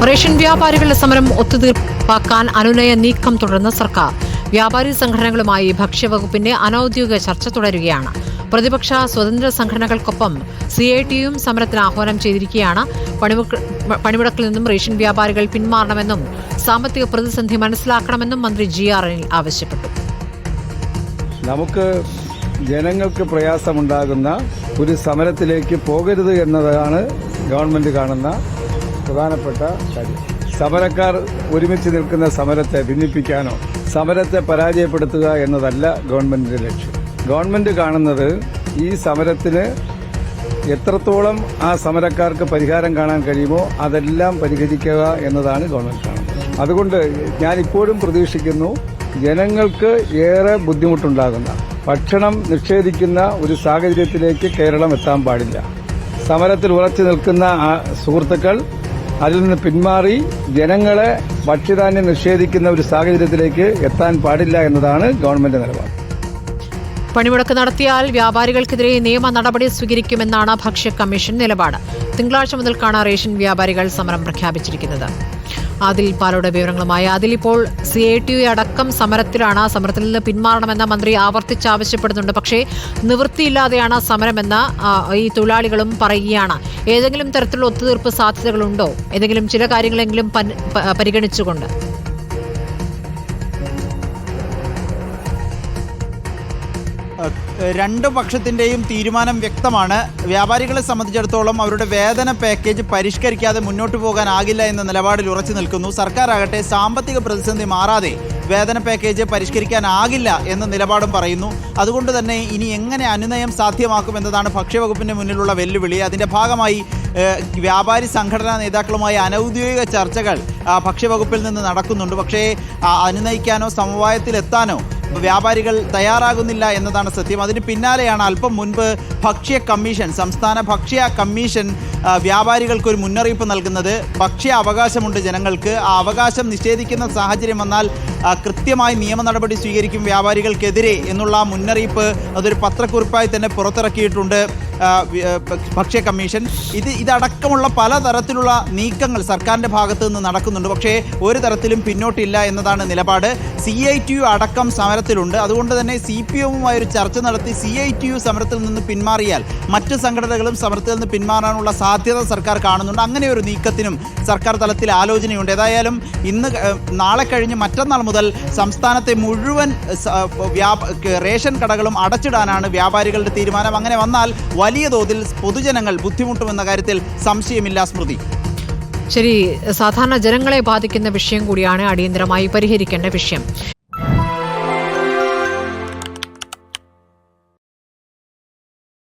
Ration വ്യാപാരികളുടെ സമരം ഒത്തുതീർപ്പാക്കാൻ അനുനയ നീക്കം തുടർന്ന സർക്കാർ. വ്യാപാരി സംഘടനകളുമായി ഭക്ഷ്യവകുപ്പിന്റെ അനൌദ്യോഗിക ചർച്ച തുടരുകയാണ്. പ്രതിപക്ഷ സ്വതന്ത്ര സംഘടനകൾക്കൊപ്പം CITUവും സമരത്തിന് ആഹ്വാനം ചെയ്തിരിക്കുകയാണ്. പണിമുടക്കിൽ നിന്നും റേഷൻ വ്യാപാരികൾ പിന്മാറണമെന്നും സാമ്പത്തിക പ്രതിസന്ധി മനസ്സിലാക്കണമെന്നും മന്ത്രി GR അനിൽ ആവശ്യപ്പെട്ടു. നമുക്ക് ജനങ്ങൾക്ക് പ്രയാസമുണ്ടാകുന്ന ഒരു സമരത്തിലേക്ക് പോകരുത് എന്നതാണ് ഗവൺമെന്റ് കാണുന്ന പ്രധാനപ്പെട്ട കാര്യം. സമരക്കാർ ഒരുമിച്ച് നിൽക്കുന്ന സമരത്തെ ഭിന്നിപ്പിക്കാനോ സമരത്തെ പരാജയപ്പെടുത്തുക എന്നതല്ല ഗവൺമെന്റിന്റെ ലക്ഷ്യം. ഗവൺമെന്റ് കാണുന്നത് ഈ സമരത്തിന് എത്രത്തോളം ആ സമരക്കാർക്ക് പരിഹാരം കാണാൻ കഴിയുമോ അതെല്ലാം പരിഹരിക്കുക എന്നതാണ് ഗവൺമെന്റ് കാണുന്നത്. അതുകൊണ്ട് ഞാൻ ഇപ്പോഴും പ്രതീക്ഷിക്കുന്നു, ജനങ്ങൾക്ക് ഏറെ ബുദ്ധിമുട്ടുണ്ടാകുന്ന ഭക്ഷണം നിഷേധിക്കുന്ന ഒരു സാഹചര്യത്തിലേക്ക് കേരളം എത്താൻ പാടില്ല. സമരത്തിൽ ഉറച്ചു നിൽക്കുന്ന സുഹൃത്തുക്കൾ അതിൽ നിന്ന് പിന്മാറി ജനങ്ങളെ ഭക്ഷ്യധാന്യം നിഷേധിക്കുന്ന ഒരു സാഹചര്യത്തിലേക്ക് എത്താൻ പാടില്ല എന്നതാണ് ഗവൺമെന്റ് നിലപാട്. പണിമുടക്ക് നടത്തിയാൽ വ്യാപാരികൾക്കെതിരെ നിയമ നടപടി സ്വീകരിക്കുമെന്നാണ് ഭക്ഷ്യ കമ്മീഷൻ നിലപാട്. തിങ്കളാഴ്ച മുതൽക്കാണ് റേഷൻ വ്യാപാരികൾ സമരം പ്രഖ്യാപിച്ചിരിക്കുന്നത്. അതിൽ പാലോട് വിവരങ്ങളുമായി. അതിലിപ്പോൾ CITU അടക്കം സമരത്തിലാണ്. സമരത്തിൽ നിന്ന് പിന്മാറണമെന്ന് മന്ത്രി ആവർത്തിച്ച് ആവശ്യപ്പെടുന്നുണ്ട്. പക്ഷേ നിവൃത്തിയില്ലാതെയാണ് സമരമെന്ന് ഈ തൊഴിലാളികളും പറയുകയാണ്. ഏതെങ്കിലും തരത്തിലുള്ള ഒത്തുതീർപ്പ് സാധ്യതകളുണ്ടോ? ഏതെങ്കിലും ചില കാര്യങ്ങളെങ്കിലും പരിഗണിച്ചുകൊണ്ട്? രണ്ടു പക്ഷത്തിൻ്റെയും തീരുമാനം വ്യക്തമാണ്. വ്യാപാരികളെ സംബന്ധിച്ചിടത്തോളം അവരുടെ വേതന പാക്കേജ് പരിഷ്കരിക്കാതെ മുന്നോട്ട് പോകാനാകില്ല എന്ന നിലപാടിൽ ഉറച്ചു നിൽക്കുന്നു. സർക്കാരാകട്ടെ സാമ്പത്തിക പ്രതിസന്ധി മാറാതെ വേതന പാക്കേജ് പരിഷ്കരിക്കാനാകില്ല എന്ന നിലപാടും പറയുന്നു. അതുകൊണ്ട് തന്നെ ഇനി എങ്ങനെ അനുനയം സാധ്യമാക്കുമെന്നതാണ് ഭക്ഷ്യവകുപ്പിൻ്റെ മുന്നിലുള്ള വെല്ലുവിളി. അതിൻ്റെ ഭാഗമായി വ്യാപാരി സംഘടനാ നേതാക്കളുമായി അനൗദ്യോഗിക ചർച്ചകൾ ഭക്ഷ്യവകുപ്പിൽ നിന്ന് നടക്കുന്നുണ്ട്. പക്ഷേ അനുനയിക്കാനോ സമവായത്തിലെത്താനോ വ്യാപാരികൾ തയ്യാറാകുന്നില്ല എന്നതാണ് സത്യം. അതിന് പിന്നാലെയാണ് അല്പം മുൻപ് ഭക്ഷ്യ കമ്മീഷൻ, സംസ്ഥാന ഭക്ഷ്യ കമ്മീഷൻ വ്യാപാരികൾക്കൊരു മുന്നറിയിപ്പ് നൽകുന്നത്. ഭക്ഷ്യ അവകാശമുണ്ട് ജനങ്ങൾക്ക്. ആ അവകാശം നിഷേധിക്കുന്ന സാഹചര്യം വന്നാൽ കൃത്യമായി നിയമ നടപടി സ്വീകരിക്കും വ്യാപാരികൾക്കെതിരെ എന്നുള്ള മുന്നറിയിപ്പ് അതൊരു പത്രക്കുറിപ്പായി തന്നെ പുറത്തിറക്കിയിട്ടുണ്ട് ഭക്ഷ്യ കമ്മീഷൻ. ഇതടക്കമുള്ള പലതരത്തിലുള്ള നീക്കങ്ങൾ സർക്കാരിൻ്റെ ഭാഗത്തു നിന്ന് നടക്കുന്നുണ്ട്. പക്ഷേ ഒരു തരത്തിലും പിന്നോട്ടില്ല എന്നതാണ് നിലപാട്. CITU അടക്കം സമരത്തിലുണ്ട്. അതുകൊണ്ട് തന്നെ CPMവുമായി ഒരു ചർച്ച നടത്തി CITU സമരത്തിൽ നിന്ന് പിന്മാറിയാൽ മറ്റ് സംഘടനകളും സമരത്തിൽ നിന്ന് പിന്മാറാനുള്ള സാധ്യത സർക്കാർ കാണുന്നുണ്ട്. അങ്ങനെ ഒരു നീക്കത്തിനും സർക്കാർ തലത്തിൽ ആലോചനയുണ്ട്. ഏതായാലും ഇന്ന് നാളെ കഴിഞ്ഞ് മറ്റന്നാൾ മുതൽ സംസ്ഥാനത്തെ മുഴുവൻ റേഷൻ കടകളും അടച്ചിടാനാണ് വ്യാപാരികളുടെ തീരുമാനം. അങ്ങനെ വന്നാൽ വലിയ തോതിൽ പൊതുജനങ്ങൾ ബുദ്ധിമുട്ടുമെന്ന കാര്യത്തിൽ സംശയമില്ല. സ്മൃതി, ശരി, സാധാരണ ജനങ്ങളെ ബാധിക്കുന്ന വിഷയം കൂടിയാണ് അടിയന്തരമായി പരിഹരിക്കേണ്ട വിഷയം.